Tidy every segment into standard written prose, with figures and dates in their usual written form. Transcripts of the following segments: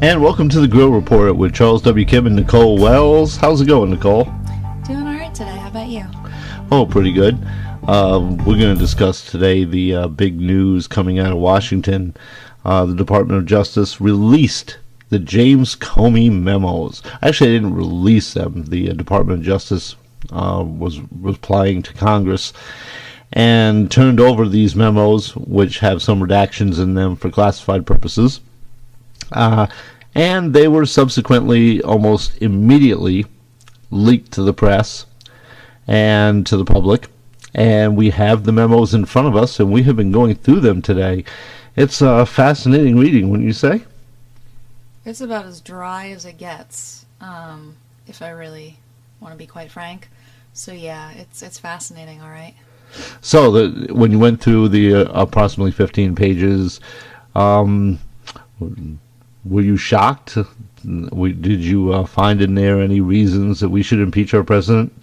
And welcome to the Grill Report with Charles W. Kim and Nicole Wells. How's it going, Nicole? Doing all right today. How about you? Oh, pretty good. We're going to discuss today the big news coming out of Washington. The Department of Justice released the James Comey memos. Actually, they didn't release them. The Department of Justice was replying to Congress and turned over these memos, which have some redactions in them for classified purposes. And they were subsequently, almost immediately, leaked to the press and to the public. And we have the memos in front of us, and we have been going through them today. It's fascinating reading, wouldn't you say? It's about as dry as it gets, if I really want to be quite frank. So yeah, it's fascinating, all right. So when you went through the approximately 15 pages, were you shocked? Did you find in there any reasons that we should impeach our president?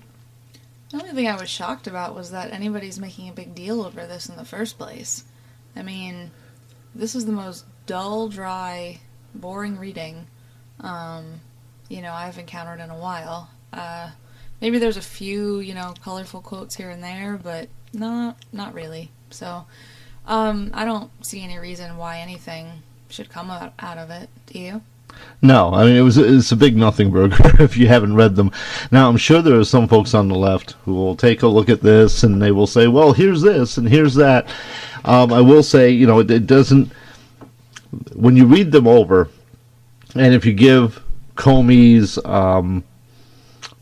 The only thing I was shocked about was that anybody's making a big deal over this in the first place. I mean, this is the most dull, dry, boring reading, I've encountered in a while. Maybe there's a few, colorful quotes here and there, but not really. So, I don't see any reason why anything should come out of it. Do you? No, I mean, it's a big nothing burger if you haven't read them. Now, I'm sure there are some folks on the left who will take a look at this and they will say, well, here's this and here's that. I will say, it doesn't, when you read them over, and if you give Comey's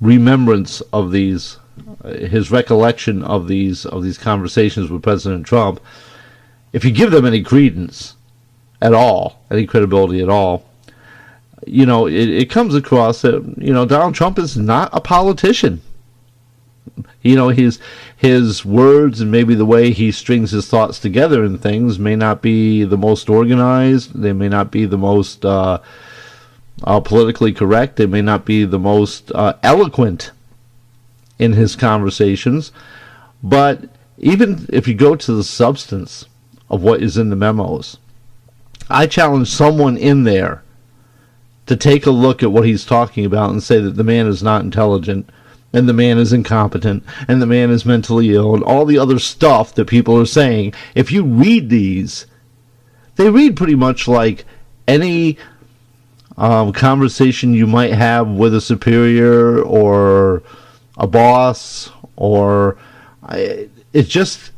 remembrance of these, his recollection of these conversations with President Trump, if you give them any credence at all, any credibility at all, it comes across that, Donald Trump is not a politician. His words and maybe the way he strings his thoughts together and things may not be the most organized. They may not be the most politically correct. They may not be the most eloquent in his conversations. But even if you go to the substance of what is in the memos, I challenge someone in there to take a look at what he's talking about and say that the man is not intelligent, and the man is incompetent, and the man is mentally ill, and all the other stuff that people are saying. If you read these, they read pretty much like any conversation you might have with a superior or a boss, or it just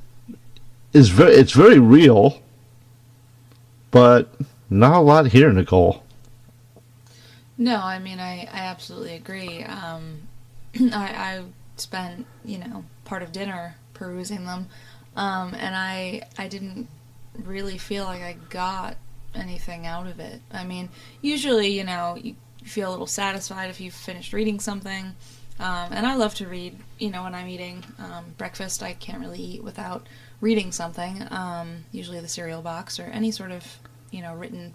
is it's very real, but not a lot here, Nicole. No, I mean, I absolutely agree. I spent, part of dinner perusing them, and I didn't really feel like I got anything out of it. I mean, usually, you feel a little satisfied if you've finished reading something, and I love to read, when I'm eating breakfast. I can't really eat without reading something, usually the cereal box or any sort of, written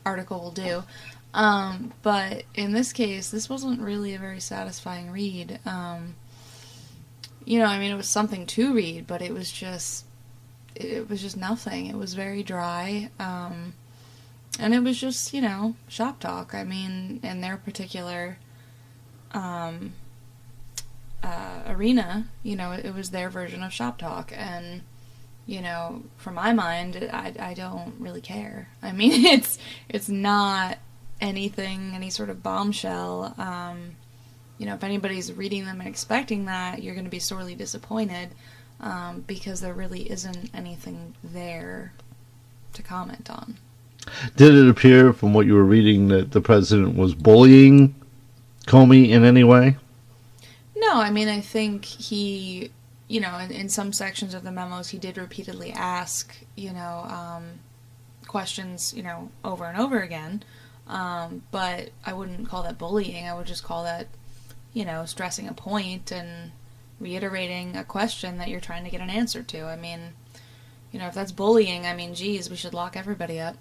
article will do. But in this case, this wasn't really a very satisfying read. It was something to read, but it was just nothing. It was very dry. And it was just, shop talk. I mean, in their particular, arena, it was their version of shop talk. And, from my mind, I don't really care. I mean, it's not any sort of bombshell. If anybody's reading them and expecting that, you're going to be sorely disappointed, because there really isn't anything there to comment on. Did it appear from what you were reading that the president was bullying Comey in any way? No, I mean, I think he, in some sections of the memos, he did repeatedly ask, questions, over and over again. But I wouldn't call that bullying. I would just call that, stressing a point and reiterating a question that you're trying to get an answer to. I mean, if that's bullying, I mean, geez, we should lock everybody up.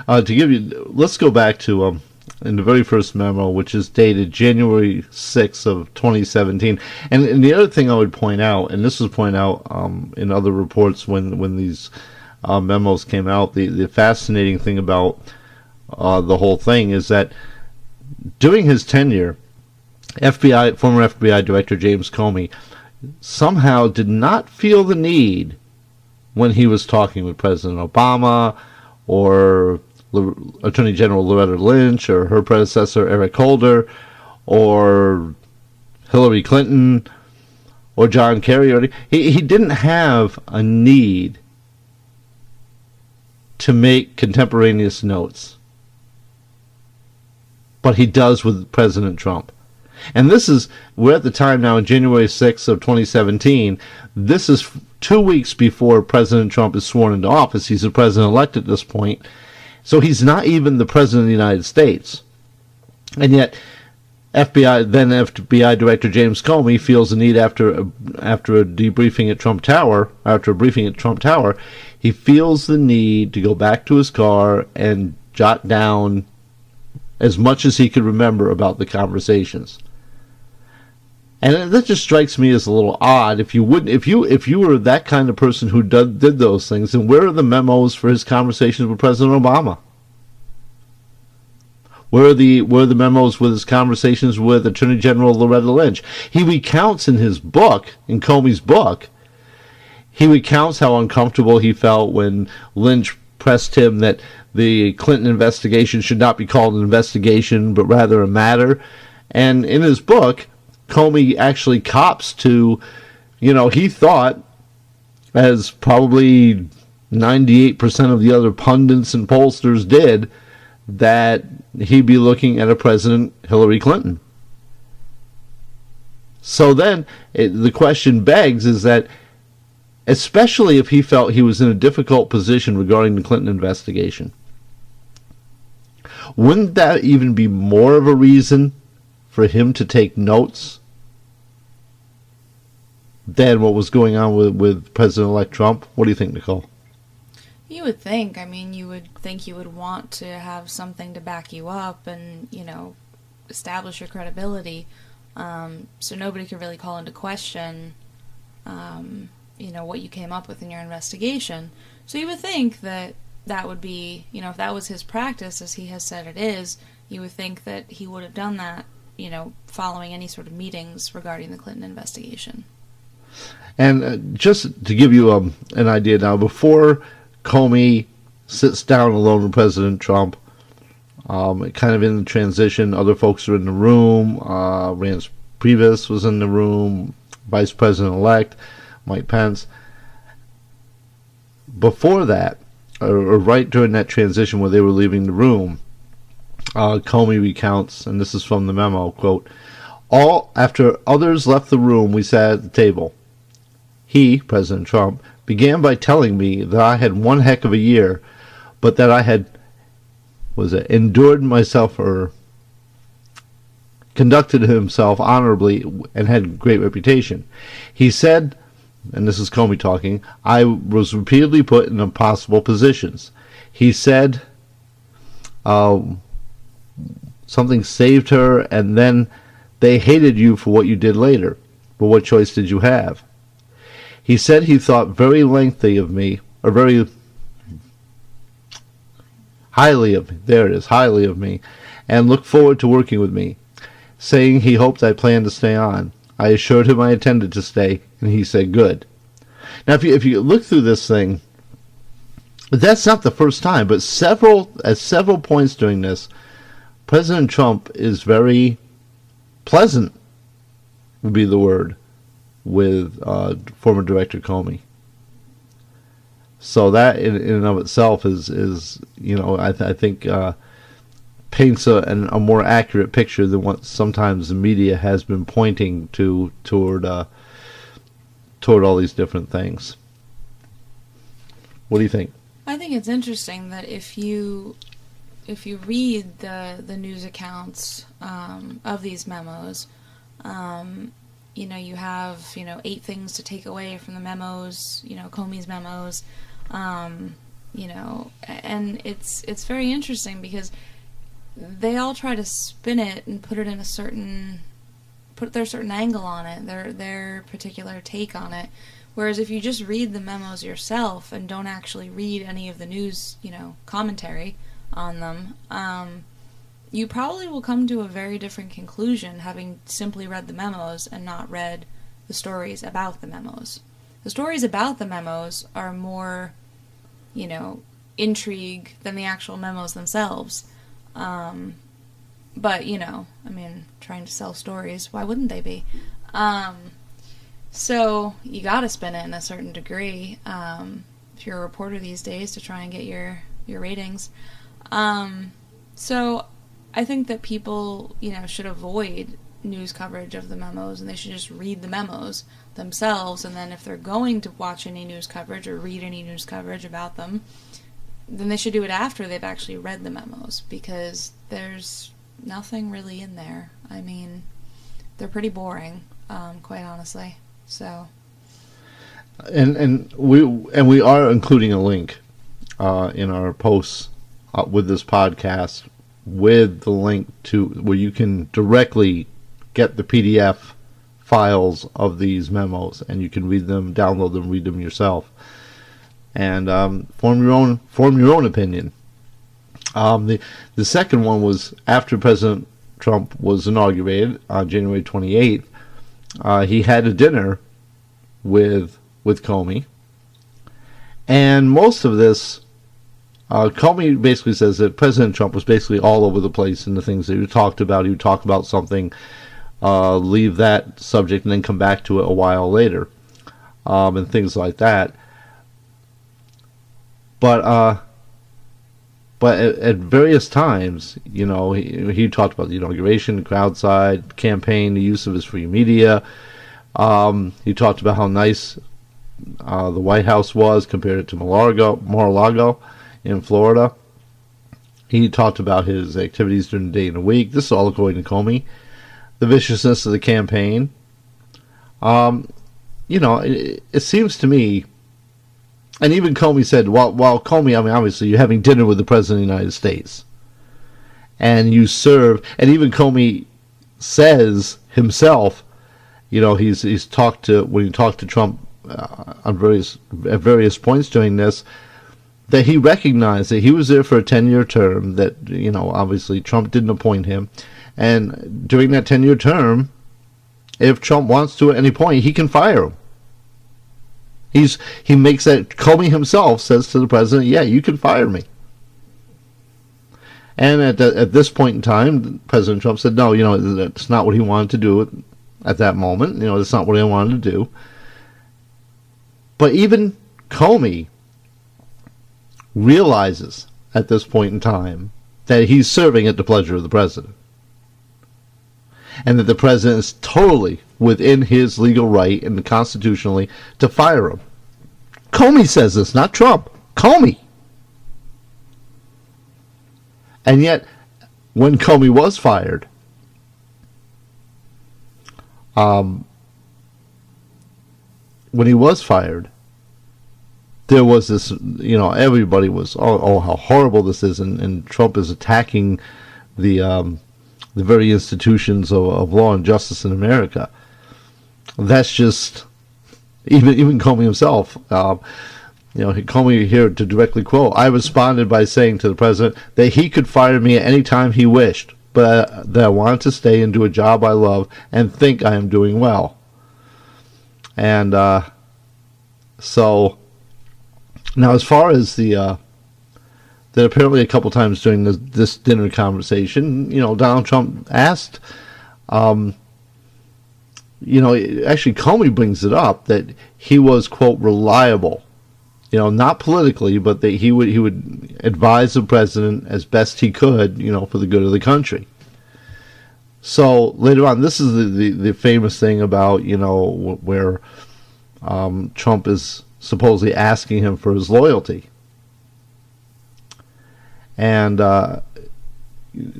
Let's go back to in the very first memo, which is dated January 6th of 2017. And the other thing I would point out, and this was pointed out in other reports when these memos came out, the fascinating thing about the whole thing is that during his tenure, former FBI Director James Comey somehow did not feel the need, when he was talking with President Obama or Attorney General Loretta Lynch or her predecessor Eric Holder or Hillary Clinton or John Kerry, he didn't have a need to make contemporaneous notes. But he does with President Trump. And we're at the time now, January 6th of 2017. This is 2 weeks before President Trump is sworn into office. He's the president-elect at this point. So he's not even the president of the United States. And yet, FBI Director James Comey feels the need after a briefing at Trump Tower, he feels the need to go back to his car and jot down as much as he could remember about the conversations. And that just strikes me as a little odd. If you were that kind of person who did those things, then where are the memos for his conversations with President Obama? Where are the memos with his conversations with Attorney General Loretta Lynch? He recounts in his book, in Comey's book, he recounts how uncomfortable he felt when Lynch pressed him that the Clinton investigation should not be called an investigation, but rather a matter. And in his book, Comey actually cops to, he thought, as probably 98% of the other pundits and pollsters did, that he'd be looking at a President Hillary Clinton. So then the question begs is that, especially if he felt he was in a difficult position regarding the Clinton investigation, wouldn't that even be more of a reason for him to take notes than what was going on with President-elect Trump? What do you think, Nicole? You would think. You would think you would want to have something to back you up and, establish your credibility, so nobody could really call into question, what you came up with in your investigation. So you would think that would be, if that was his practice, as he has said it is, you would think that he would have done that, following any sort of meetings regarding the Clinton investigation. And just to give you an idea now, before Comey sits down alone with President Trump, kind of in the transition, other folks are in the room. Reince Priebus was in the room, Vice President-elect Mike Pence. Before that, or right during that transition where they were leaving the room, Comey recounts, and this is from the memo, quote, after others left the room, we sat at the table. He, President Trump, began by telling me that I had one heck of a year, but that I had, endured myself or conducted himself honorably and had great reputation. He said, and this is Comey talking, I was repeatedly put in impossible positions. He said something saved her, and then they hated you for what you did later. But what choice did you have? He said he thought very highly of me, and looked forward to working with me, saying he hoped I planned to stay on. I assured him I intended to stay, and he said good. Now, if you look through this thing, that's not the first time, but at several points during this, President Trump is very pleasant, would be the word, with former Director Comey. So that in and of itself is I think paints a more accurate picture than what sometimes the media has been pointing toward all these different things. What do you think? I think it's interesting that if you read the news accounts of these memos, you have 8 things to take away from the memos, Comey's memos, and it's very interesting because they all try to spin it and put their certain angle on it, their particular take on it. Whereas if you just read the memos yourself and don't actually read any of the news, commentary, on them, you probably will come to a very different conclusion having simply read the memos and not read the stories about the memos. The stories about the memos are more, intrigue than the actual memos themselves. But, trying to sell stories, why wouldn't they be? So you gotta spin it in a certain degree, if you're a reporter these days, to try and get your ratings. So I think that people, should avoid news coverage of the memos, and they should just read the memos themselves, and then if they're going to watch any news coverage or read any news coverage about them, then they should do it after they've actually read the memos, because there's nothing really in there. I mean, they're pretty boring, quite honestly. So, and we are including a link in our posts with this podcast, with the link to where you can directly get the PDF files of these memos, and you can read them, download them, read them yourself, and form your own opinion. The second one was after President Trump was inaugurated on January 28th. He had a dinner with Comey, and most of this, Comey basically says that President Trump was basically all over the place in the things that he talked about. He would talk about something, leave that subject, and then come back to it a while later, and things like that. But at various times, he talked about the inauguration, the crowd side, campaign, the use of his free media. He talked about how nice the White House was, compared it to Mar-a-Lago in Florida. He talked about his activities during the day and the week. This is all according to Comey. The viciousness of the campaign. It seems to me, and even Comey said, while Comey, obviously you're having dinner with the President of the United States, and you serve, and even Comey says himself, he's talked to, when he talked to Trump at various points during this, that he recognized that he was there for a 10-year term, that, obviously Trump didn't appoint him, and during that 10-year term, if Trump wants to at any point, he can fire him. He makes that, Comey himself says to the president, yeah, you can fire me. And at this point in time, President Trump said, no, that's not what he wanted to do at that moment. That's not what I wanted to do. But even Comey realizes at this point in time that he's serving at the pleasure of the president, and that the president is totally within his legal right and constitutionally to fire him. Comey says this, not Trump. Comey. And yet, when Comey was fired, there was this, everybody was, oh, how horrible this is, and Trump is attacking the very institutions of law and justice in America. That's just, even Comey himself, Comey here, to directly quote, I responded by saying to the president that he could fire me at any time he wished, but that I wanted to stay and do a job I love and think I am doing well. And so, now as far as that apparently a couple times during this dinner conversation, Donald Trump asked, actually Comey brings it up, that he was, quote, reliable, not politically, but that he would advise the president as best he could, for the good of the country. So later on, this is the famous thing about, where Trump is supposedly asking him for his loyalty. And the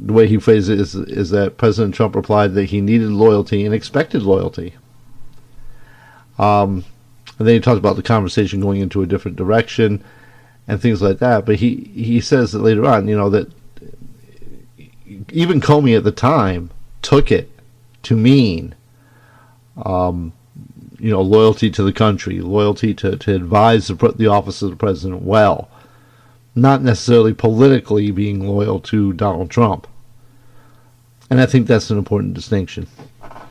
way he phrased it is that President Trump replied that he needed loyalty and expected loyalty. And then he talked about the conversation going into a different direction and things like that. But he says that later on, that even Comey at the time took it to mean, loyalty to the country, loyalty to advise the office of the president well. not necessarily politically being loyal to Donald Trump. And I think that's an important distinction. I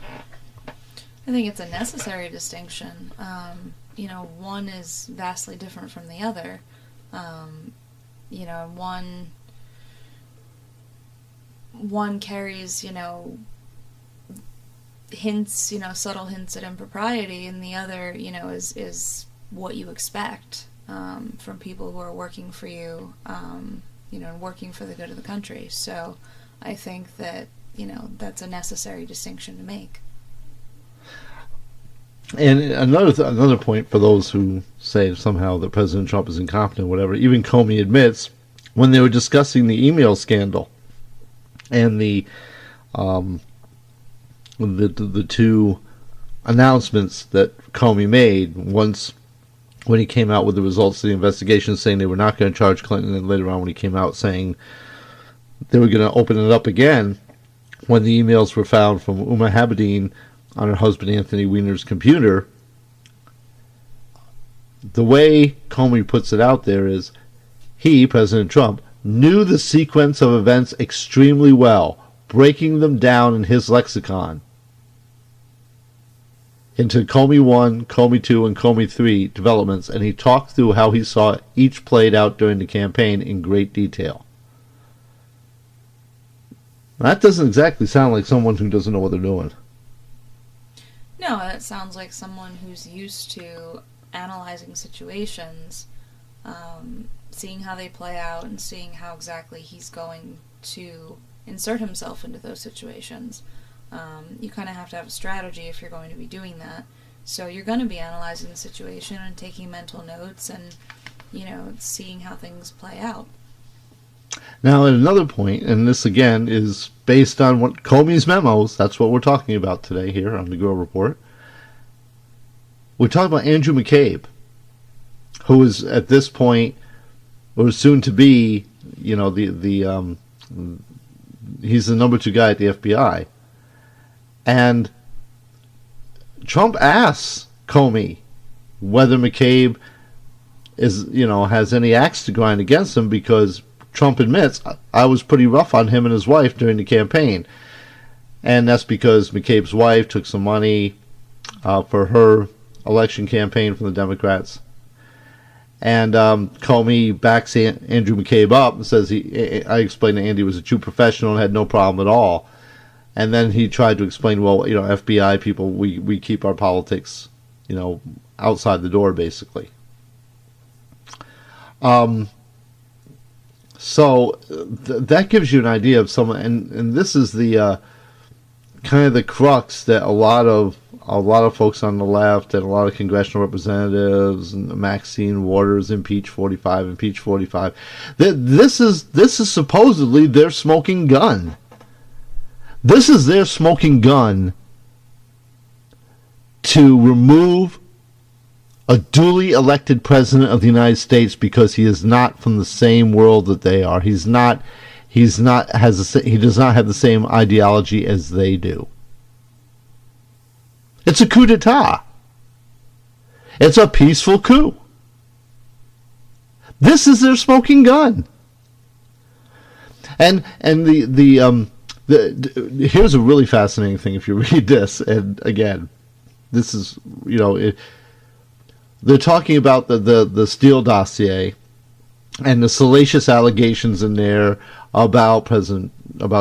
think it's a necessary distinction. One is vastly different from the other. One carries, hints, subtle hints at impropriety, and the other, is what you expect from people who are working for you, and working for the good of the country. So I think that, that's a necessary distinction to make. And another point for those who say somehow that President Trump is incompetent or whatever, even Comey admits when they were discussing the email scandal and the two announcements that Comey made, once when he came out with the results of the investigation saying they were not going to charge Clinton, and later on when he came out saying they were going to open it up again, when the emails were found from Uma Abedin on her husband Anthony Weiner's computer, the way Comey puts it out there is he, President Trump, knew the sequence of events extremely well, breaking them down in his lexicon into Comey 1, Comey 2, and Comey 3 developments, and he talked through how he saw each played out during the campaign in great detail. That doesn't exactly sound like someone who doesn't know what they're doing. No, that sounds like someone who's used to analyzing situations, seeing how they play out, and seeing how exactly he's going to insert himself into those situations. You kind of have to have a strategy if you're going to be doing that. So you're going to be analyzing the situation and taking mental notes and, seeing how things play out. Now, at another point, and this again is based on what Comey's memos, that's what we're talking about today here on the Grill Report. We're talking about Andrew McCabe, who is at this point, or soon to be, he's the number 2 guy at the FBI. And Trump asks Comey whether McCabe has any axe to grind against him, because Trump admits, I was pretty rough on him and his wife during the campaign. And that's because McCabe's wife took some money for her election campaign from the Democrats. And Comey backs Andrew McCabe up and says, I explained that Andy was a true professional and had no problem at all. And then he tried to explain, well, FBI people, we keep our politics, outside the door, basically. So that gives you an idea of someone, and this is the kind of the crux that a lot of folks on the left and a lot of congressional representatives and Maxine Waters, impeach 45. This is supposedly their smoking gun. This is their smoking gun to remove a duly elected president of the United States because he is not from the same world that they are. He does not have the same ideology as they do. It's a coup d'etat. It's a peaceful coup. This is their smoking gun. And here's a really fascinating thing if you read this. And again, this is they're talking about the Steele dossier and the salacious allegations in there about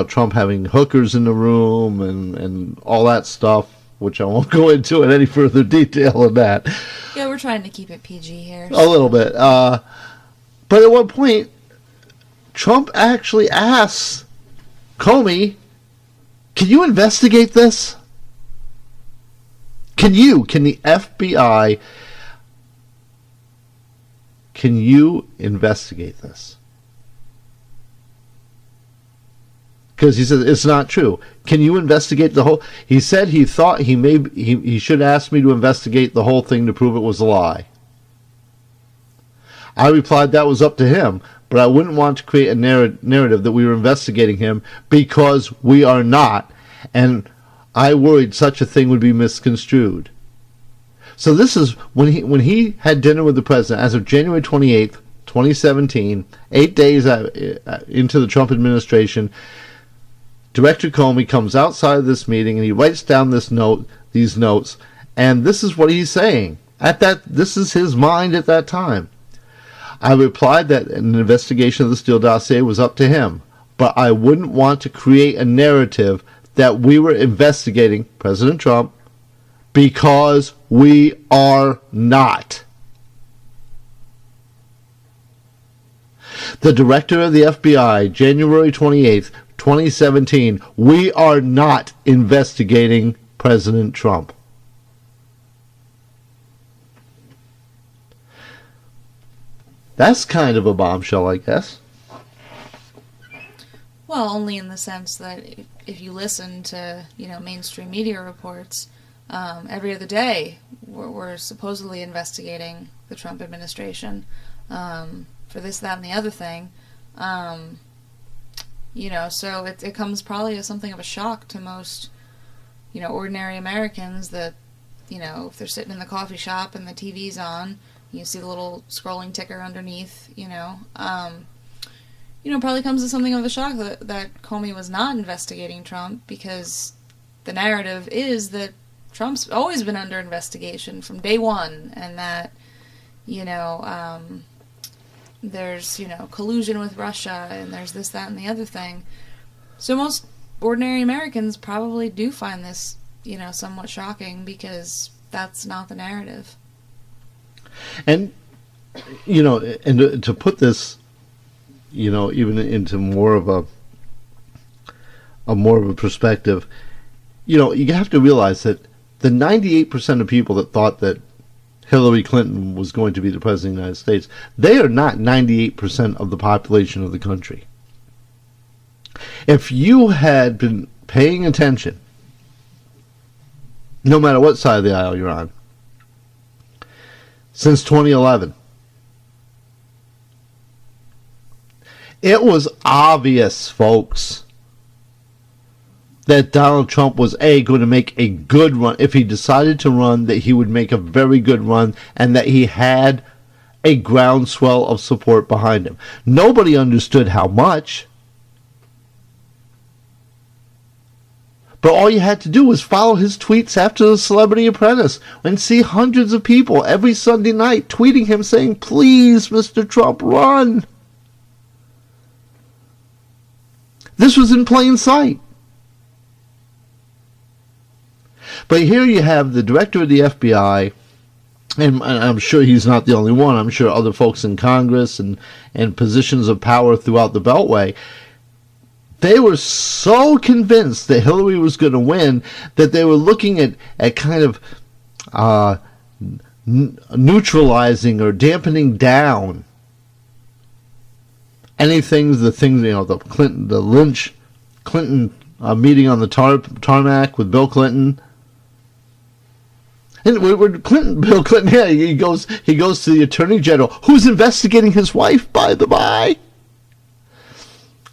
Trump having hookers in the room and all that stuff, which I won't go into in any further detail than that. Yeah, we're trying to keep it PG here. A little bit. But at one point, Trump actually asks Comey, can you investigate this? Can the FBI, can you investigate this? Because he says it's not true. Can you investigate the whole? He said he thought he should ask me to investigate the whole thing to prove it was a lie. I replied that was up to him, but I wouldn't want to create a narrative that we were investigating him, because we are not, and I worried such a thing would be misconstrued. So this is when he had dinner with the president as of January 28th, 2017, 8 days into the Trump administration, Director Comey comes outside of this meeting and he writes down these notes, and this is what he's saying. This is his mind at that time. I replied that an investigation of the Steele dossier was up to him, but I wouldn't want to create a narrative that we were investigating President Trump, because we are not. The director of the FBI, January 28th, 2017, we are not investigating President Trump. That's kind of a bombshell, I guess. Well, only in the sense that if you listen to, mainstream media reports, every other day we're supposedly investigating the Trump administration for this, that, and the other thing. So it comes probably as something of a shock to most, ordinary Americans that, if they're sitting in the coffee shop and the TV's on, you see the little scrolling ticker underneath, probably comes as something of a shock that Comey was not investigating Trump, because the narrative is that Trump's always been under investigation from day one, and that, there's, collusion with Russia, and there's this, that, and the other thing. So most ordinary Americans probably do find this, somewhat shocking, because that's not the narrative. And, and to put this, even into more of a perspective, you have to realize that the 98% of people that thought that Hillary Clinton was going to be the President of the United States, they are not 98% of the population of the country. If you had been paying attention, no matter what side of the aisle you're on, since 2011, it was obvious, folks, that Donald Trump was going to make a good run. If he decided to run, that he would make a very good run, and that he had a groundswell of support behind him. Nobody understood how much. But all you had to do was follow his tweets after The Celebrity Apprentice and see hundreds of people every Sunday night tweeting him saying, "Please, Mr. Trump, run." This was in plain sight. But here you have the director of the FBI, and I'm sure he's not the only one. I'm sure other folks in Congress and positions of power throughout the Beltway, they were so convinced that Hillary was going to win that they were looking at kind of neutralizing or dampening down the Clinton meeting on the tarmac with Bill Clinton. And Bill Clinton, yeah, he goes to the Attorney General, who's investigating his wife, by the by.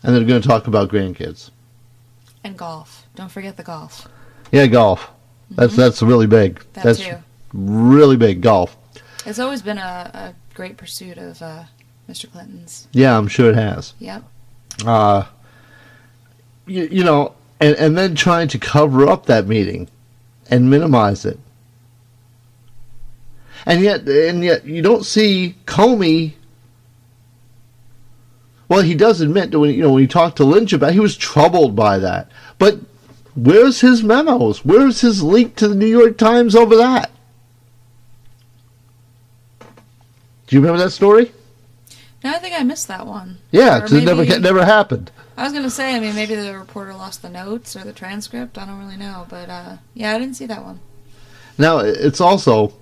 And they're going to talk about grandkids. And golf. Don't forget the golf. Yeah, golf. Mm-hmm. That's really big. That's too. Really big, golf. It's always been a great pursuit of Mr. Clinton's. Yeah, I'm sure it has. Yep. And then trying to cover up that meeting and minimize it. And yet you don't see Comey. Well, he does admit that when he talked to Lynch about it, he was troubled by that. But where's his memos? Where's his link to the New York Times over that? Do you remember that story? No, I think I missed that one. Yeah, because it never happened. I was going to say, maybe the reporter lost the notes or the transcript. I don't really know. But, yeah, I didn't see that one. Now, it's also,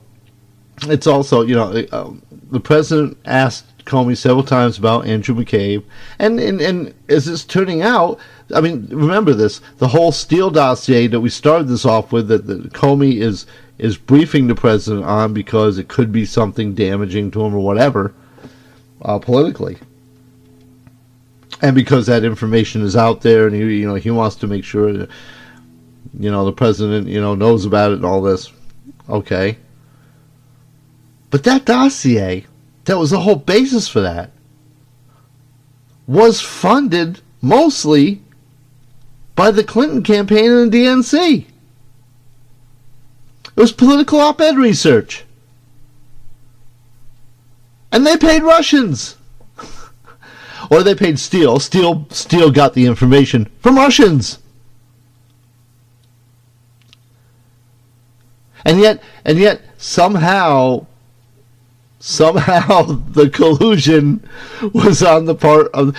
the president asked Comey several times about Andrew McCabe. And as it's turning out, remember this, the whole Steele dossier that we started this off with, that Comey is briefing the president on because it could be something damaging to him or whatever, politically. And because that information is out there, and he wants to make sure that the president knows about it and all this. Okay. But that dossier that was the whole basis for that, was funded mostly by the Clinton campaign and the DNC. It was political op-ed research. And they paid Russians. Or they paid Steele. Steele got the information from Russians. And yet somehow the collusion was on the part of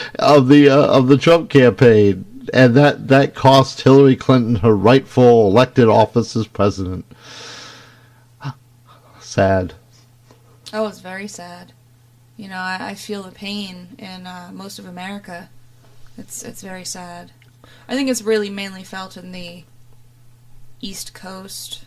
the Trump campaign, and that cost Hillary Clinton her rightful elected office as president. Sad. Oh, it's very sad. You know, I feel the pain in most of America. It's very sad. I think it's really mainly felt in the East Coast,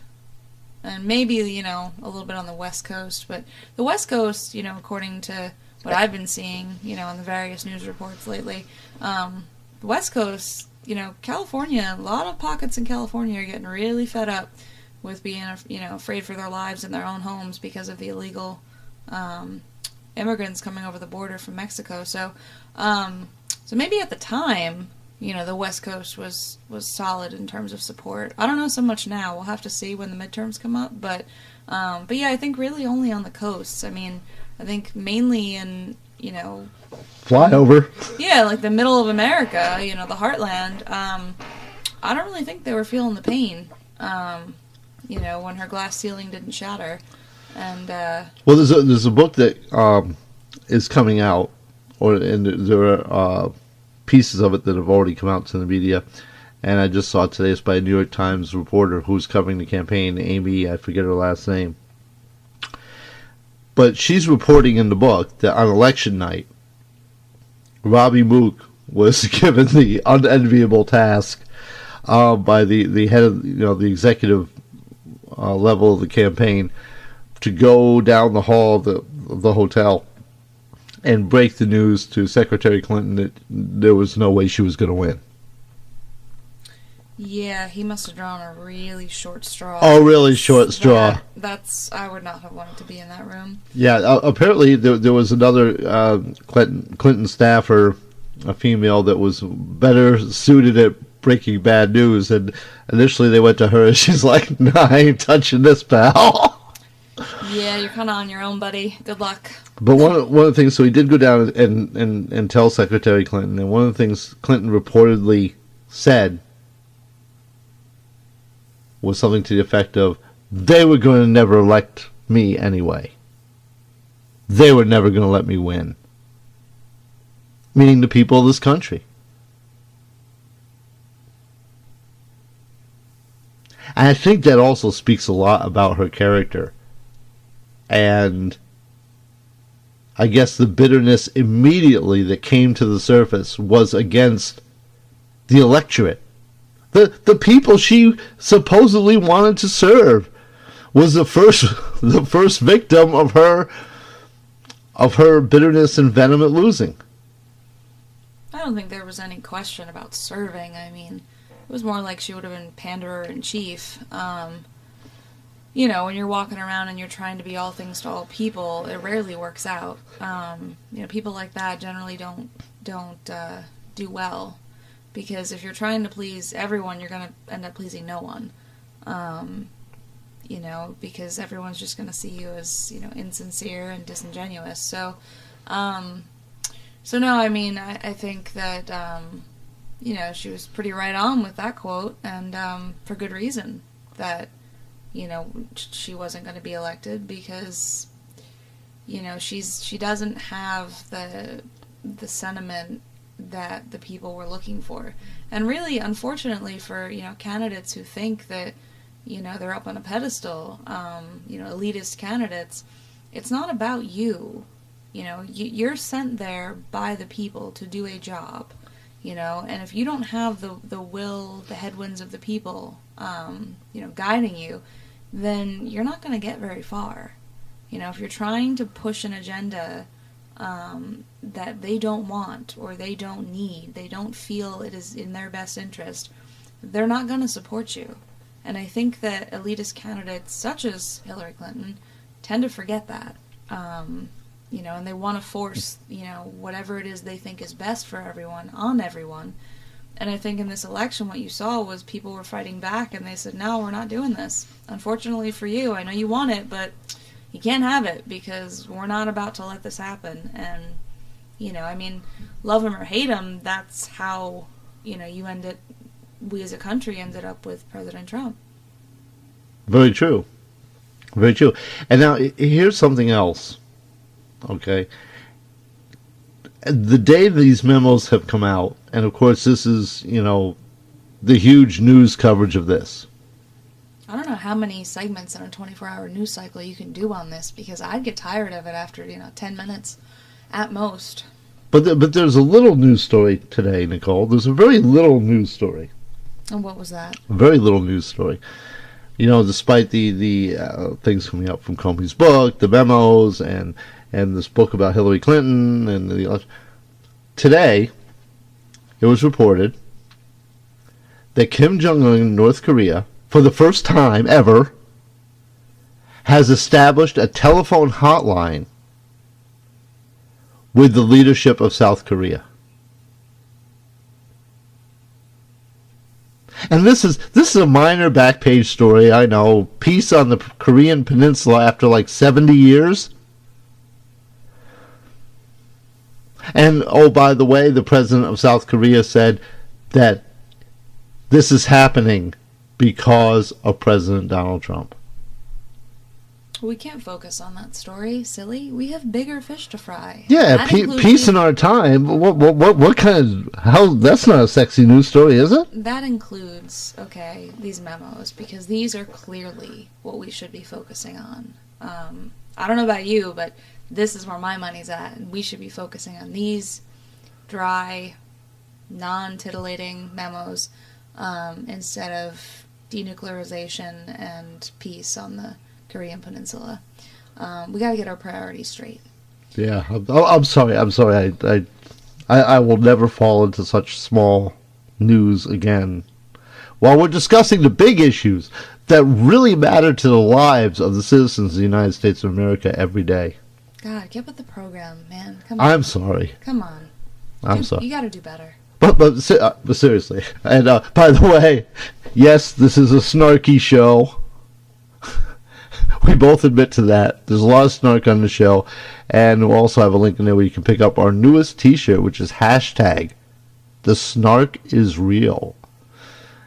and maybe, you know, a little bit on the West Coast. But the West Coast, you know, according to what I've been seeing, you know, in the various news reports lately, the West Coast, you know, California, a lot of pockets in California are getting really fed up with being, you know, afraid for their lives in their own homes because of the illegal immigrants coming over the border from Mexico. So maybe at the time, you know, the West Coast was solid in terms of support. I don't know so much now. We'll have to see when the midterms come up. But yeah, I think really only on the coasts. I mean, I think mainly in, you know, flyover. Yeah, like the middle of America, you know, the heartland. I don't really think they were feeling the pain. You know, when her glass ceiling didn't shatter. And well, there's a book that is coming out, and there are pieces of it that have already come out to the media, and I just saw it today. It's by a New York Times reporter who's covering the campaign, Amy, I forget her last name, but she's reporting in the book that on election night, Robbie Mook was given the unenviable task by the head of, you know, the executive level of the campaign to go down the hall of the hotel and break the news to Secretary Clinton that there was no way she was going to win. Yeah, he must have drawn a really short straw. Oh, really short straw. I would not have wanted to be in that room. Yeah, apparently there was another Clinton staffer, a female, that was better suited at breaking bad news, and initially they went to her and she's like, "No, I ain't touching this, pal." Yeah, you're kind of on your own, buddy. Good luck. But one of the things, so he did go down and tell Secretary Clinton, and one of the things Clinton reportedly said was something to the effect of, they were going to never elect me anyway. They were never going to let me win. Meaning the people of this country. And I think that also speaks a lot about her character. And I guess the bitterness immediately that came to the surface was against the electorate. The people she supposedly wanted to serve was the first victim of her bitterness and venom at losing. I don't think there was any question about serving. I mean, it was more like she would have been panderer in chief. You know, when you're walking around and you're trying to be all things to all people, it rarely works out. You know, people like that generally don't do well, because if you're trying to please everyone, you're going to end up pleasing no one. You know, because everyone's just going to see you as, you know, insincere and disingenuous. So no, I mean, I think that, you know, she was pretty right on with that quote, and for good reason, that, you know, she wasn't going to be elected because, you know, she doesn't have the sentiment that the people were looking for. And really, unfortunately for, you know, candidates who think that, you know, they're up on a pedestal, you know, elitist candidates, it's not about you. You know, you're sent there by the people to do a job, you know, and if you don't have the will, the headwinds of the people, you know, guiding you, then you're not going to get very far. You know, if you're trying to push an agenda that they don't want or they don't need, they don't feel it is in their best interest, they're not going to support you. And I think that elitist candidates such as Hillary Clinton tend to forget that. and they want to force, whatever it is they think is best for everyone on everyone. And I think in this election, what you saw was people were fighting back, and they said, no, we're not doing this. Unfortunately for you, I know you want it, but you can't have it because we're not about to let this happen. And, love him or hate him, that's how, we as a country ended up with President Trump. Very true. Very true. And now, here's something else. Okay? The day these memos have come out, and of course this is, the huge news coverage of this. I don't know how many segments in a 24-hour news cycle you can do on this, because I'd get tired of it after, 10 minutes at most. But there's a little news story today, Nicole. There's a very little news story. And what was that? A very little news story. Despite the things coming out from Comey's book, the memos, and this book about Hillary Clinton, and the election. Today, it was reported that Kim Jong-un in North Korea, for the first time ever, has established a telephone hotline with the leadership of South Korea. And this is a minor back page story, I know. Peace on the Korean Peninsula after like 70 years. And, oh, by the way, the president of South Korea said that this is happening because of President Donald Trump. We can't focus on that story, silly. We have bigger fish to fry. Yeah, peace in our time. What kind of... that's not a sexy news story, is it? That includes, these memos, because these are clearly what we should be focusing on. I don't know about you, but this is where my money's at, and we should be focusing on these dry, non-titillating memos instead of denuclearization and peace on the Korean Peninsula. We got to get our priorities straight. Yeah, I'm sorry. I will never fall into such small news again. While we're discussing the big issues that really matter to the lives of the citizens of the United States of America every day. God, get with the program, man. Come on. I'm sorry. Come on. I'm sorry. You got to do better. But seriously, and by the way, yes, this is a snarky show. We both admit to that. There's a lot of snark on the show, and we'll also have a link in there where you can pick up our newest T-shirt, which is hashtag The Snark Is Real,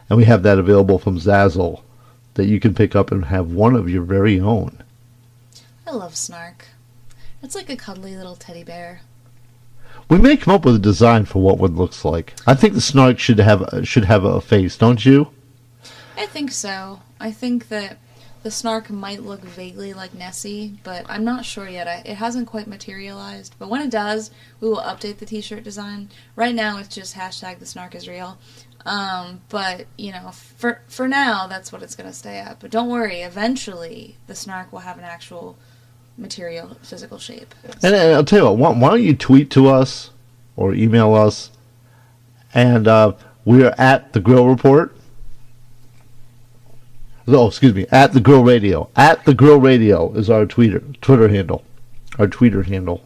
and we have that available from Zazzle that you can pick up and have one of your very own. I love snark. It's like a cuddly little teddy bear. We may come up with a design for what one looks like. I think the snark should have a face, don't you? I think so. I think that the snark might look vaguely like Nessie, but I'm not sure yet. It hasn't quite materialized. But when it does, we will update the t-shirt design. Right now, it's just hashtag the snark is real. But, for now, that's what it's going to stay at. But don't worry, eventually, the snark will have an actual material, physical shape. And I'll tell you what, why don't you tweet to us or email us, and we are at The Grill Report. Oh, excuse me, at The Grill Radio. At The Grill Radio is our Twitter handle. Our tweeter handle.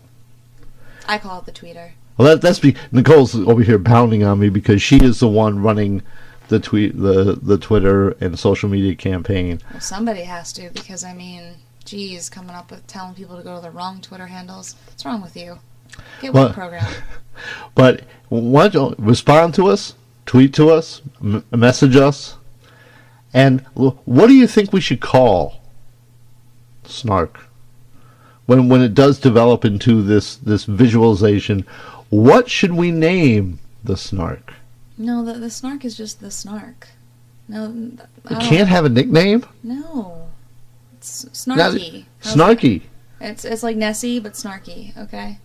I call it the tweeter. Well, that's Nicole's over here pounding on me because she is the one running the Twitter and social media campaign. Well, somebody has to, because geez, coming up with telling people to go to the wrong Twitter handles. What's wrong with you? Get with the program. But why don't you respond to us, tweet to us, message us, and what do you think we should call snark when it does develop into this visualization? What should we name the snark? No, the snark is just the snark. No, it can't have a nickname. No. Snarky. Snarky. It's like Nessie, but snarky, okay?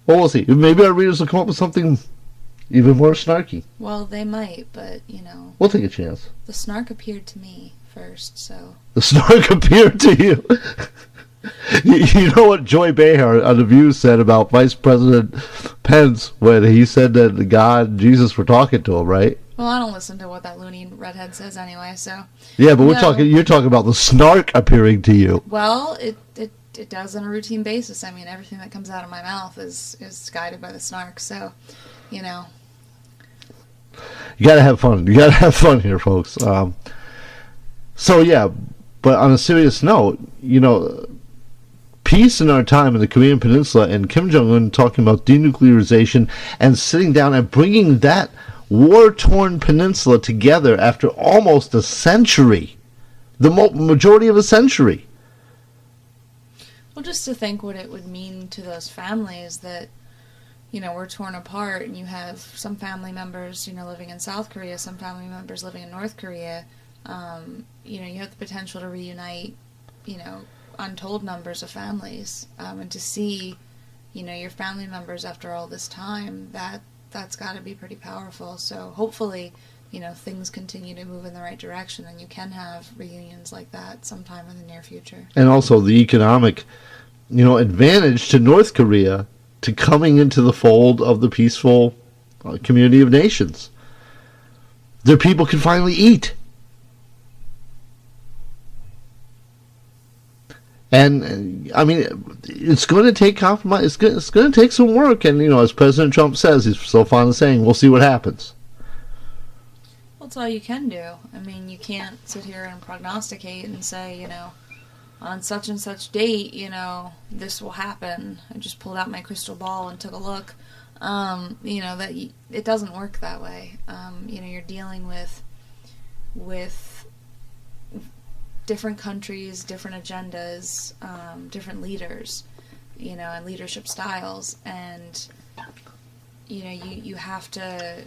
Well, we'll see. Maybe our readers will come up with something even more snarky. Well, they might, but, We'll take a chance. The snark appeared to me first, so... The snark appeared to you? You know what Joy Behar on The View said about Vice President Pence when he said that God and Jesus were talking to him, right? Well, I don't listen to what that loony redhead says anyway, so... Yeah, but you're talking about the snark appearing to you. Well, it it does on a routine basis. I mean, everything that comes out of my mouth is guided by the snark. So, you know. You gotta have fun. You gotta have fun here, folks. So yeah, but on a serious note, you know, peace in our time in the Korean Peninsula, and Kim Jong-un talking about denuclearization and sitting down and bringing that war-torn peninsula together after almost a century, the majority of a century. Well, just to think what it would mean to those families that, you know, we're torn apart, and you have some family members, you know, living in South Korea, some family members living in North Korea. You know, you have the potential to reunite, you know, untold numbers of families, and to see, you know, your family members after all this time, that's got to be pretty powerful. So hopefully, you know, things continue to move in the right direction, and you can have reunions like that sometime in the near future. And also the economic, you know, advantage to North Korea to coming into the fold of the peaceful community of nations. Their people can finally eat. And I mean, it's going to take compromise. It's going to take some work. And you know, as President Trump says, he's so fond of saying, "We'll see what happens." Well, it's all you can do. I mean, you can't sit here and prognosticate and say, you know, on such and such date, you know, this will happen. I just pulled out my crystal ball and took a look. You know, that it doesn't work that way. You know, you're dealing with different countries, different agendas, different leaders, you know, and leadership styles. And, you know, you have to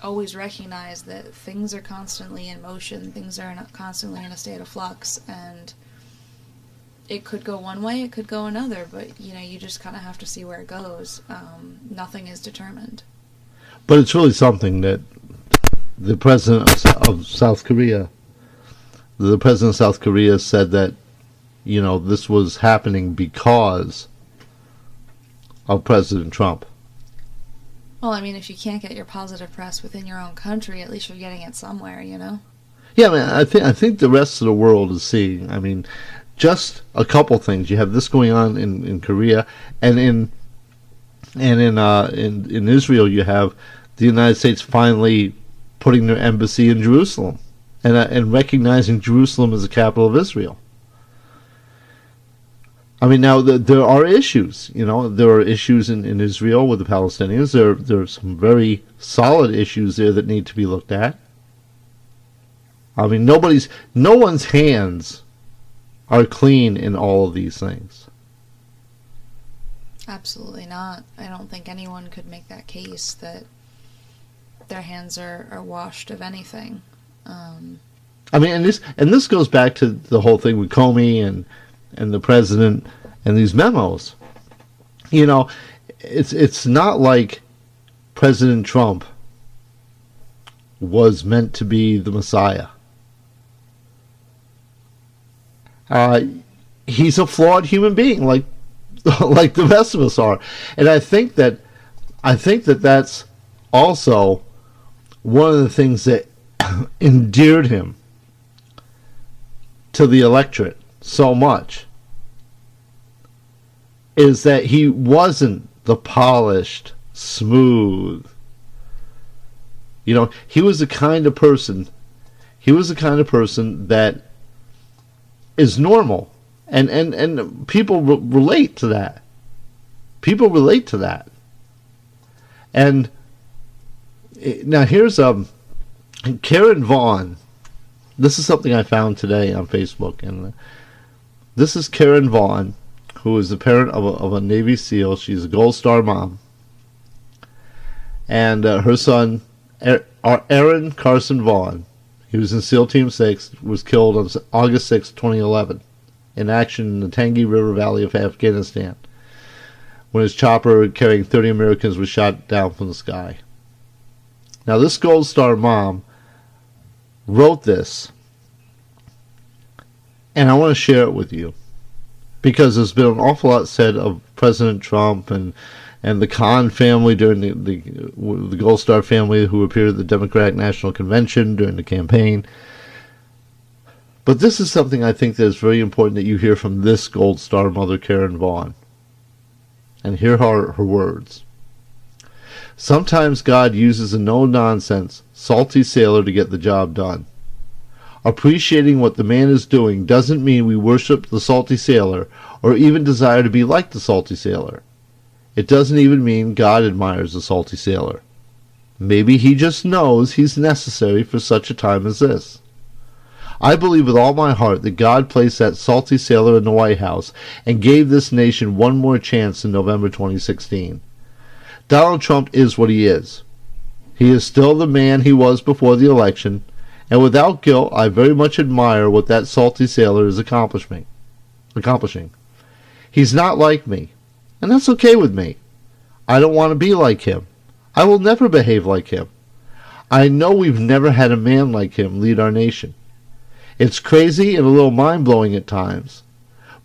always recognize that things are constantly in motion, things are constantly in a state of flux, and it could go one way, it could go another, but, you know, you just kind of have to see where it goes. Nothing is determined. But it's really something that the president of South Korea said that, you know, this was happening because of President Trump. Well, I mean, if you can't get your positive press within your own country, at least you're getting it somewhere, you know? Yeah, I mean, I think the rest of the world is seeing. I mean, just a couple things. You have this going on in Korea, and in Israel, you have the United States finally putting their embassy in Jerusalem and recognizing Jerusalem as the capital of Israel. I mean, now there are issues. You know, there are issues in Israel with the Palestinians. There are some very solid issues there that need to be looked at. I mean, no one's hands are clean in all of these things. Absolutely not. I don't think anyone could make that case that their hands are washed of anything. I mean, and this goes back to the whole thing with Comey and the president and these memos. You know, it's not like President Trump was meant to be the Messiah. He's a flawed human being, like the rest of us are, and I think that that's also one of the things that endeared him to the electorate so much, is that he wasn't the polished, smooth. You know, he was the kind of person that is normal, and people relate to that. People relate to that. And now here's Karen Vaughn. This is something I found today on Facebook, and this is Karen Vaughn, who is the parent of a Navy SEAL. She's a Gold Star mom, and her son, Aaron Carson Vaughn, he was in SEAL Team 6, was killed on August 6, 2011, in action in the Tangi River Valley of Afghanistan, when his chopper carrying 30 Americans was shot down from the sky. Now, this Gold Star mom wrote this, and I want to share it with you, because there's been an awful lot said of President Trump and the Khan family during the Gold Star family who appeared at the Democratic National Convention during the campaign. But this is something I think that is very important that you hear from this Gold Star mother, Karen Vaughn. And here are her words. Sometimes God uses a no-nonsense, salty sailor to get the job done. Appreciating what the man is doing doesn't mean we worship the salty sailor or even desire to be like the salty sailor. It doesn't even mean God admires the salty sailor. Maybe he just knows he's necessary for such a time as this. I believe with all my heart that God placed that salty sailor in the White House and gave this nation one more chance in November 2016. Donald Trump is what he is. He is still the man he was before the election, and without guilt, I very much admire what that salty sailor is accomplishing. He's not like me, and that's okay with me. I don't want to be like him. I will never behave like him. I know we've never had a man like him lead our nation. It's crazy and a little mind-blowing at times,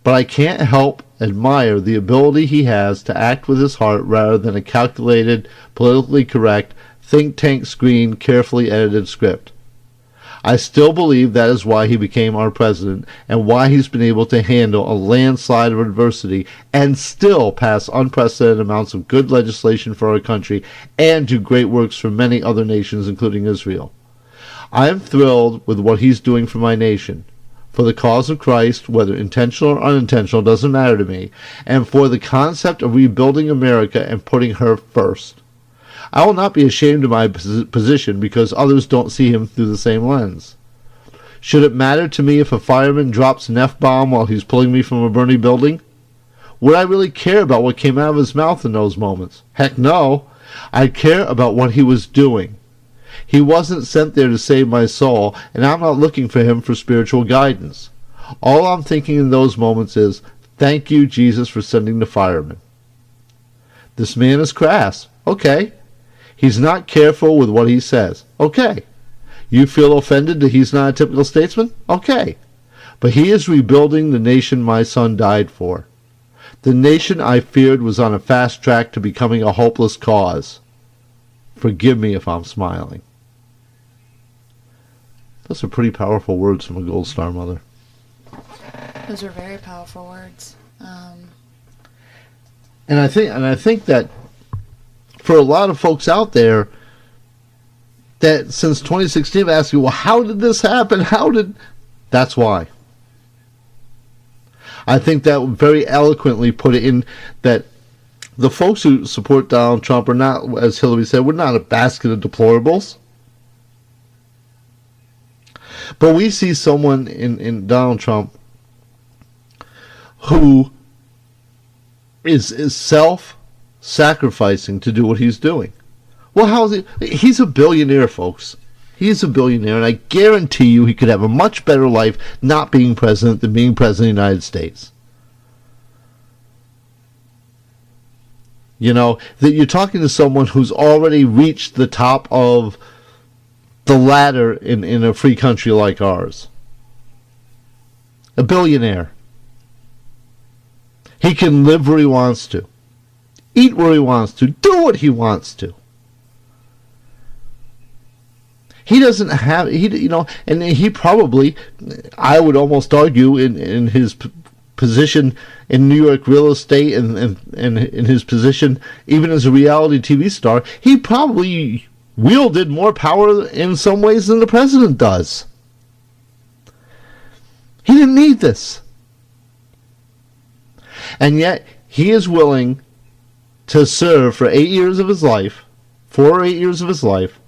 but I can't help admire the ability he has to act with his heart rather than a calculated, politically correct, think tank screen, carefully edited script. I still believe that is why he became our president and why he's been able to handle a landslide of adversity and still pass unprecedented amounts of good legislation for our country and do great works for many other nations, including Israel. I am thrilled with what he's doing for my nation, for the cause of Christ, whether intentional or unintentional, doesn't matter to me, and for the concept of rebuilding America and putting her first. I will not be ashamed of my position because others don't see him through the same lens. Should it matter to me if a fireman drops an F-bomb while he's pulling me from a burning building? Would I really care about what came out of his mouth in those moments? Heck no. I care about what he was doing. He wasn't sent there to save my soul, and I'm not looking for him for spiritual guidance. All I'm thinking in those moments is, thank you, Jesus, for sending the fireman. This man is crass. Okay. He's not careful with what he says. Okay. You feel offended that he's not a typical statesman? Okay. But he is rebuilding the nation my son died for. The nation I feared was on a fast track to becoming a hopeless cause. Forgive me if I'm smiling. Those are pretty powerful words from a Gold Star mother. Those are very powerful words. And I think that for a lot of folks out there that since 2016 have asked you, well, how did this happen? That's why. I think that very eloquently put it in that the folks who support Donald Trump are not, as Hillary said, we're not a basket of deplorables. But we see someone in Donald Trump who is self-sacrificing to do what he's doing. Well, how is he? He's a billionaire, folks. He's a billionaire, and I guarantee you he could have a much better life not being president than being president of the United States. You know, that you're talking to someone who's already reached the top of the ladder in a free country like ours. A billionaire. He can live where he wants to. Eat where he wants to. Do what he wants to. He doesn't have, and he probably, I would almost argue, in his position in New York real estate and in his position even as a reality TV star, he probably wielded more power in some ways than the president does. He didn't need this. And yet, he is willing to serve for 8 years of his life, 4 or 8 years of his life,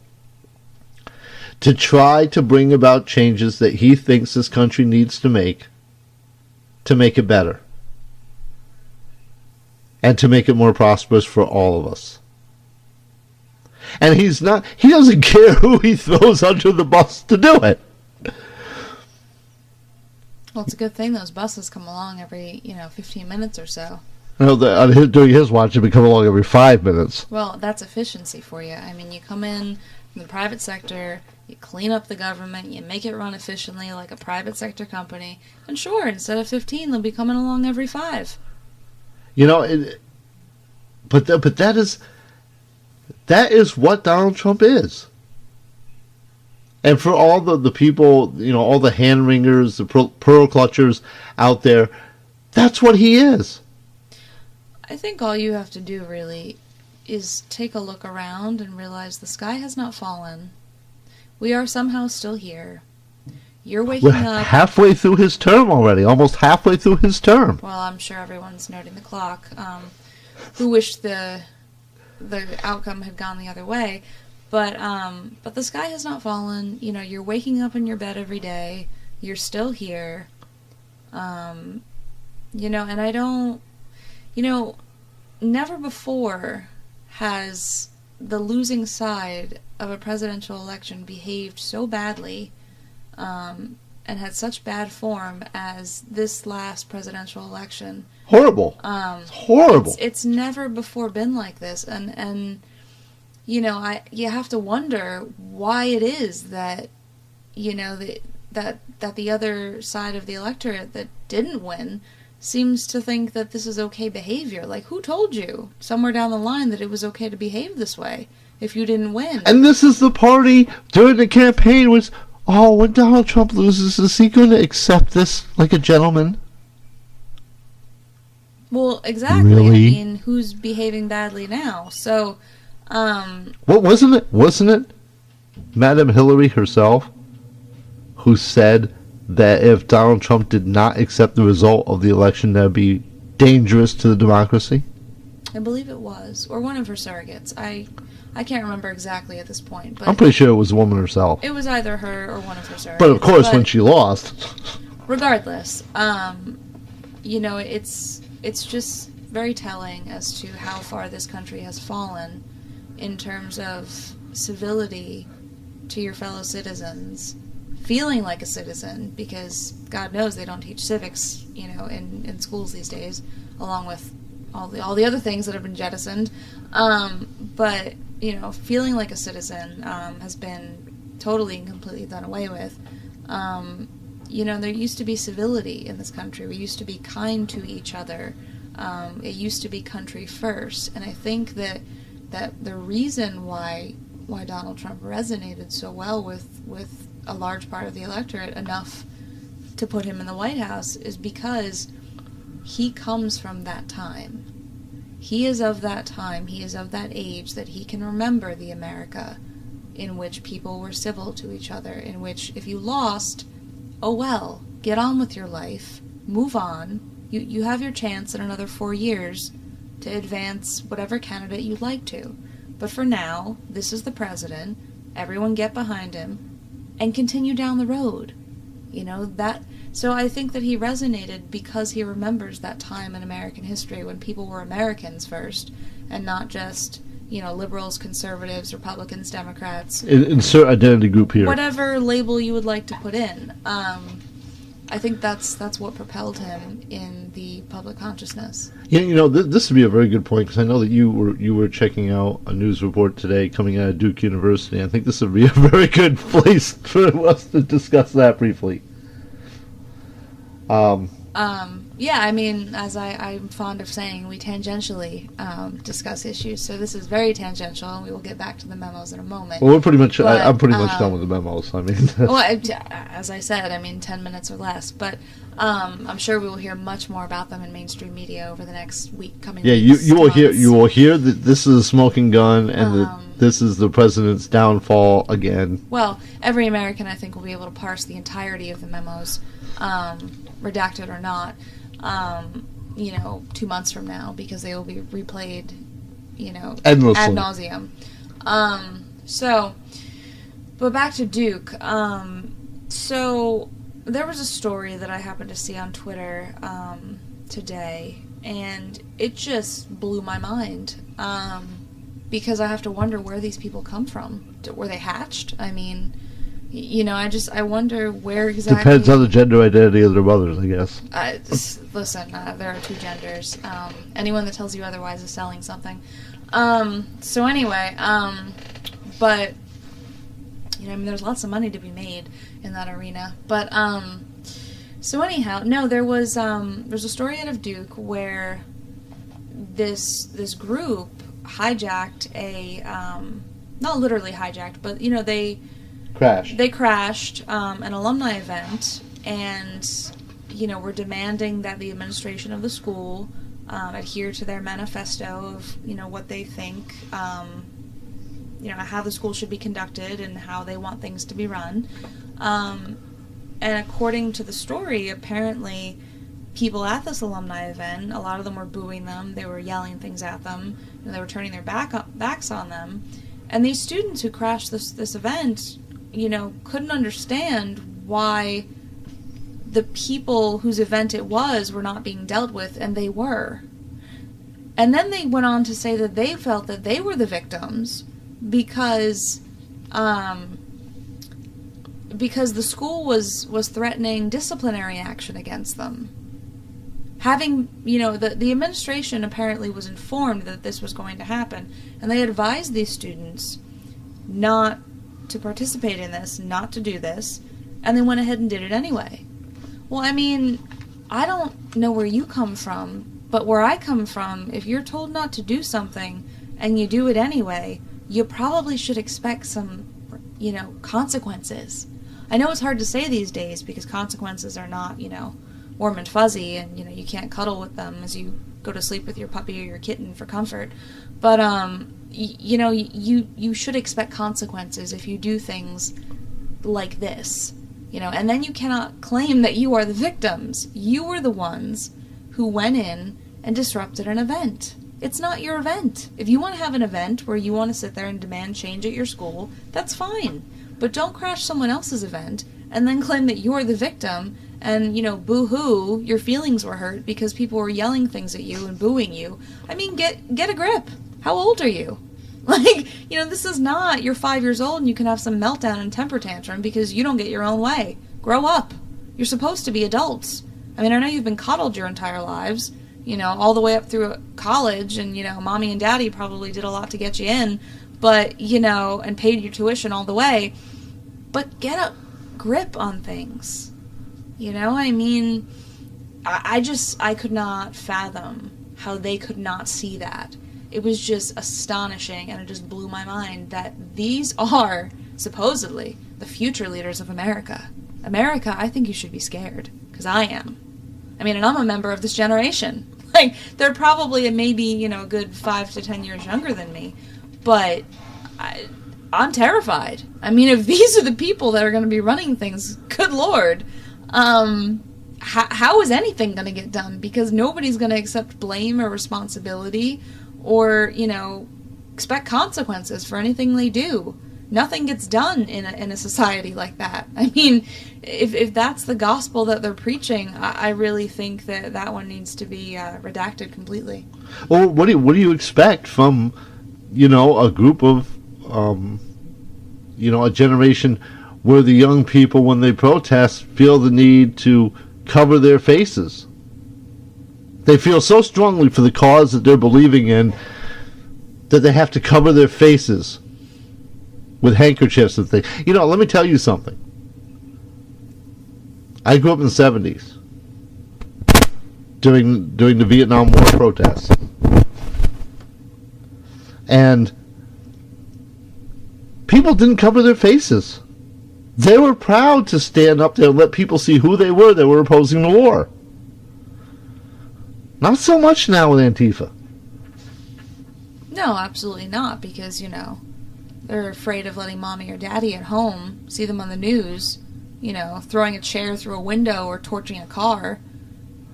to try to bring about changes that he thinks this country needs to make it better. And to make it more prosperous for all of us. And he doesn't care who he throws under the bus to do it. Well, it's a good thing those buses come along every, 15 minutes or so. No, during his watch, it would come along every 5 minutes. Well, that's efficiency for you. I mean, you come in from the private sector, you clean up the government, you make it run efficiently like a private sector company, and sure, instead of 15, they'll be coming along every 5. But that is what Donald Trump is. And for all the people, all the hand wringers, the pearl clutchers out there, that's what he is. I think all you have to do really is take a look around and realize the sky has not fallen. We are somehow still here. You're waking up halfway through his term already, almost halfway through his term. Well, I'm sure everyone's noting the clock. Who wished the outcome had gone the other way, but the sky has not fallen. You're waking up in your bed every day. You're still here. And I don't. Never before has the losing side of a presidential election behaved so badly. And had such bad form as this last presidential election. Horrible. Horrible. It's never before been like this, and you have to wonder why it is that that the other side of the electorate that didn't win seems to think that this is okay behavior. Like, who told you somewhere down the line that it was okay to behave this way if you didn't win? And this is the party during the campaign was. Oh, when Donald Trump loses, is he going to accept this like a gentleman? Well, exactly. Really? I mean, who's behaving badly now? So, What wasn't it? Wasn't it Madam Hillary herself who said that if Donald Trump did not accept the result of the election, that would be dangerous to the democracy? I believe it was, or one of her surrogates. I can't remember exactly at this point, but I'm pretty sure it was the woman herself. it was either her or one of her surrogates. But of course, when she lost, regardless, it's just very telling as to how far this country has fallen in terms of civility to your fellow citizens, feeling like a citizen, because God knows they don't teach civics, in schools these days, along with all the other things that have been jettisoned. But feeling like a citizen has been totally and completely done away with. There used to be civility in this country. We used to be kind to each other. It used to be country first. And I think that the reason why Donald Trump resonated so well with a large part of the electorate, enough to put him in the White House, is because he comes from that time. He is of that time, he is of that age that he can remember the America in which people were civil to each other, in which if you lost, oh well, get on with your life, move on, you have your chance in another 4 years to advance whatever candidate you'd like to. But for now, this is the president, everyone get behind him, and continue down the road. So I think that he resonated because he remembers that time in American history when people were Americans first, and not just, liberals, conservatives, Republicans, Democrats. Insert identity group here. Whatever label you would like to put in. I think that's what propelled him in the public consciousness. Yeah, this would be a very good point, because I know that you were checking out a news report today coming out of Duke University. I think this would be a very good place for us to discuss that briefly. As I'm fond of saying, we tangentially discuss issues, so this is very tangential, and we will get back to the memos in a moment. Well, we're pretty much, I'm pretty much done with the memos, I mean. Well, as I said, 10 minutes or less, but I'm sure we will hear much more about them in mainstream media over the next coming weeks. Yeah, you will hear that this is a smoking gun, and that this is the president's downfall again. Well, every American, I think, will be able to parse the entirety of the memos, redacted or not, 2 months from now, because they will be replayed, endlessly, ad nauseum. But back to Duke. So there was a story that I happened to see on Twitter today, and it just blew my mind. Because I have to wonder where these people come from. Were they hatched? I wonder where exactly. Depends on the gender identity of their mothers, I guess. Listen, there are two genders. Anyone that tells you otherwise is selling something. But there's lots of money to be made in that arena. But no, there's a story out of Duke where this group hijacked not literally hijacked, but crashed. They crashed an alumni event, and were demanding that the administration of the school adhere to their manifesto of what they think how the school should be conducted and how they want things to be run. And according to the story, apparently people at this alumni event, a lot of them were booing them, they were yelling things at them, and they were turning their backs on them. And these students who crashed this event, couldn't understand why the people whose event it was were not being dealt with, and they were. And then they went on to say that they felt that they were the victims because the school was threatening disciplinary action against them. Having, the administration apparently was informed that this was going to happen, and they advised these students not to participate in this, not to do this, and they went ahead and did it anyway. Well, I mean, I don't know where you come from, but where I come from, if you're told not to do something and you do it anyway, you probably should expect some, consequences. I know it's hard to say these days because consequences are not, warm and fuzzy, and, you can't cuddle with them as you go to sleep with your puppy or your kitten for comfort. But, you should expect consequences if you do things like this. And then you cannot claim that you are the victims. You were the ones who went in and disrupted an event. It's not your event. If you want to have an event where you want to sit there and demand change at your school, that's fine. But don't crash someone else's event and then claim that you're the victim and, boo-hoo, your feelings were hurt because people were yelling things at you and booing you. I mean, get a grip. How old are you? This is not, you're 5 years old and you can have some meltdown and temper tantrum because you don't get your own way. Grow up. You're supposed to be adults. I mean, I know you've been coddled your entire lives, all the way up through college, and, mommy and daddy probably did a lot to get you in, but, and paid your tuition all the way. But get a grip on things. I mean, I could not fathom how they could not see that. It was just astonishing, and it just blew my mind that these are, supposedly, the future leaders of America. America, I think you should be scared, because I am. I mean, and I'm a member of this generation. They're probably maybe, a good 5 to 10 years younger than me, but I'm terrified. I mean, if these are the people that are going to be running things, good Lord, how is anything going to get done? Because nobody's going to accept blame or responsibility or, expect consequences for anything they do. Nothing gets done in a society like that. I mean, if that's the gospel that they're preaching, I really think that one needs to be redacted completely. Well, what do you expect from, a group of, a generation where the young people, when they protest, feel the need to cover their faces? They feel so strongly for the cause that they're believing in that they have to cover their faces with handkerchiefs and things. Let me tell you something. I grew up in the 70s during the Vietnam War protests. And people didn't cover their faces. They were proud to stand up there and let people see who they were that were opposing the war. Not so much now with Antifa. No, absolutely not, because, they're afraid of letting mommy or daddy at home see them on the news, throwing a chair through a window or torching a car.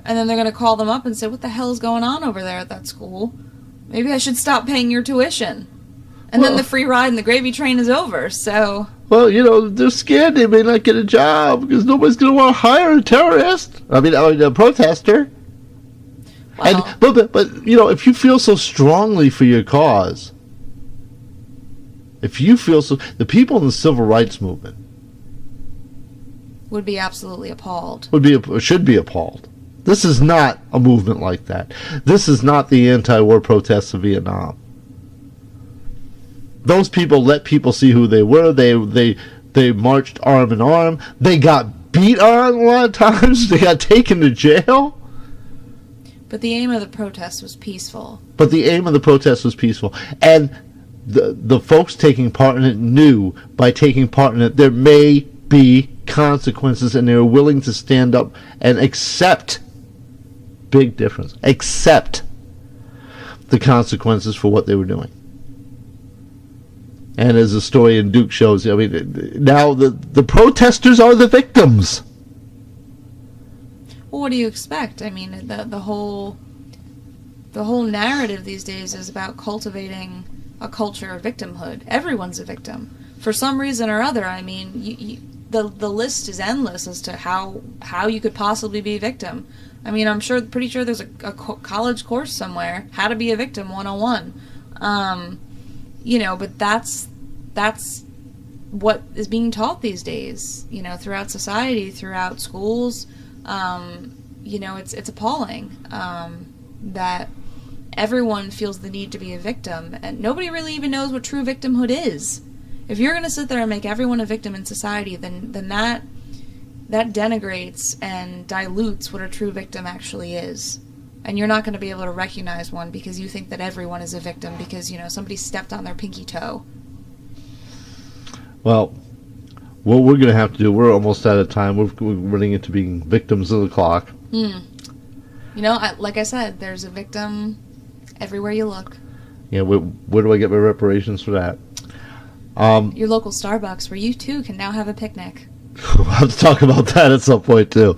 And then they're going to call them up and say, what the hell is going on over there at that school? Maybe I should stop paying your tuition. And then the free ride and the gravy train is over, so... Well, they're scared they may not get a job because nobody's going to want to hire a terrorist. A protester. Well, and, but if you feel so strongly for your cause, if you feel so... The people in the civil rights movement would be absolutely appalled. Should be appalled. This is not a movement like that. This is not the anti-war protests of Vietnam. Those people let people see who they were. They marched arm in arm. They got beat on a lot of times. They got taken to jail. But the aim of the protest was peaceful. And the folks taking part in it knew by taking part in it there may be consequences, and they were willing to stand up and accept, big difference, accept the consequences for what they were doing. And as the story in Duke shows, I mean, now the protesters are the victims. Well, what do you expect? I mean, the whole narrative these days is about cultivating a culture of victimhood. Everyone's a victim for some reason or other. I mean, the list is endless as to how you could possibly be a victim. I mean, pretty sure there's a college course somewhere, How to Be a Victim 101. You know, but that's what is being taught these days, you know, throughout society, throughout schools. You know, it's appalling that everyone feels the need to be a victim, and nobody really even knows what true victimhood is. If you're going to sit there and make everyone a victim in society, then that denigrates and dilutes what a true victim actually is. And you're not going to be able to recognize one because you think that everyone is a victim because, you know, somebody stepped on their pinky toe. Well, what we're going to have to do, we're almost out of time. We're running into being victims of the clock. You know, like I said, there's a victim everywhere you look. Yeah, where do I get my reparations for that? Your local Starbucks, where you too can now have a picnic. We'll have to talk about that at some point too.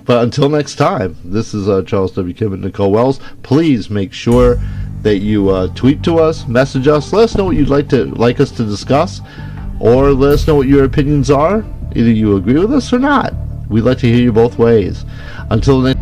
But until next time, this is Charles W. Kim and Nicole Wells. Please make sure that you tweet to us, message us, let us know what you'd like us to discuss, or let us know what your opinions are. Either you agree with us or not. We'd like to hear you both ways. Until next